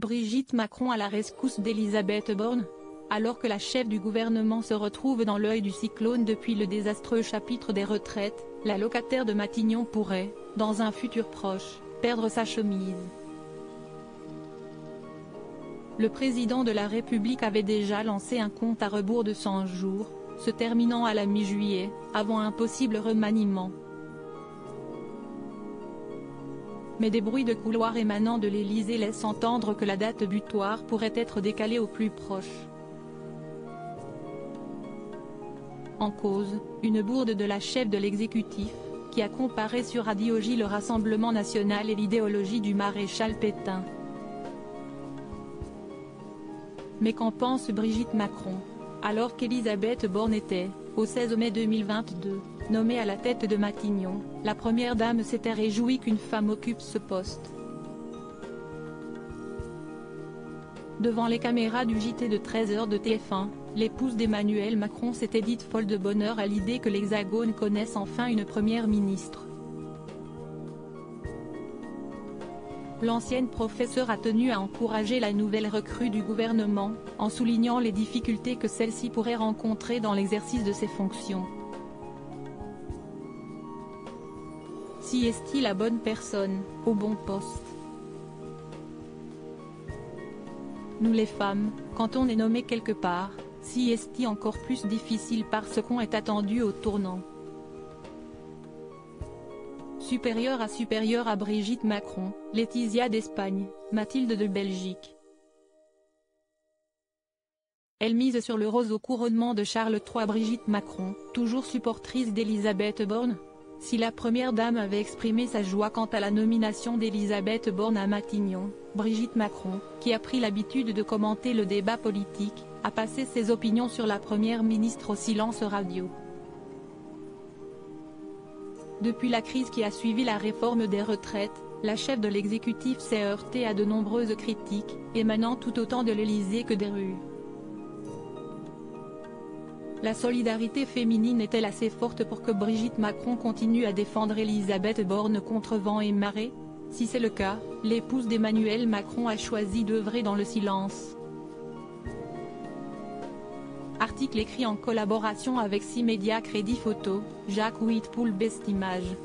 Brigitte Macron à la rescousse d'Elisabeth Borne. Alors que la chef du gouvernement se retrouve dans l'œil du cyclone depuis le désastreux chapitre des retraites, la locataire de Matignon pourrait, dans un futur proche, perdre sa chemise. Le président de la République avait déjà lancé un compte à rebours de 100 jours, se terminant à la mi-juillet, avant un possible remaniement. Mais des bruits de couloir émanant de l'Élysée laissent entendre que la date butoir pourrait être décalée au plus proche. En cause, une bourde de la chef de l'exécutif, qui a comparé sur Radio J le Rassemblement national et l'idéologie du maréchal Pétain. Mais qu'en pense Brigitte Macron, alors qu'Elisabeth Borne était, au 16 mai 2022, nommée à la tête de Matignon, la première dame s'était réjouie qu'une femme occupe ce poste. Devant les caméras du JT de 13h de TF1, l'épouse d'Emmanuel Macron s'était dite folle de bonheur à l'idée que l'Hexagone connaisse enfin une première ministre. L'ancienne professeure a tenu à encourager la nouvelle recrue du gouvernement, en soulignant les difficultés que celle-ci pourrait rencontrer dans l'exercice de ses fonctions. Si est-il la bonne personne, au bon poste? Nous les femmes, quand on est nommé quelque part, si est-il encore plus difficile parce qu'on est attendu au tournant. Supérieure à Brigitte Macron, Laetitia d'Espagne, Mathilde de Belgique. Elle mise sur le rose au couronnement de Charles III. Brigitte Macron, toujours supportrice d'Elisabeth Borne. Si la première dame avait exprimé sa joie quant à la nomination d'Elisabeth Borne à Matignon, Brigitte Macron, qui a pris l'habitude de commenter le débat politique, a passé ses opinions sur la première ministre au silence radio. Depuis la crise qui a suivi la réforme des retraites, la chef de l'exécutif s'est heurtée à de nombreuses critiques, émanant tout autant de l'Élysée que des rues. La solidarité féminine est-elle assez forte pour que Brigitte Macron continue à défendre Elisabeth Borne contre vent et marée? Si c'est le cas, l'épouse d'Emmanuel Macron a choisi d'œuvrer dans le silence. Article écrit en collaboration avec 6 médias Crédit Photo, Jacques Whitpool Best Images.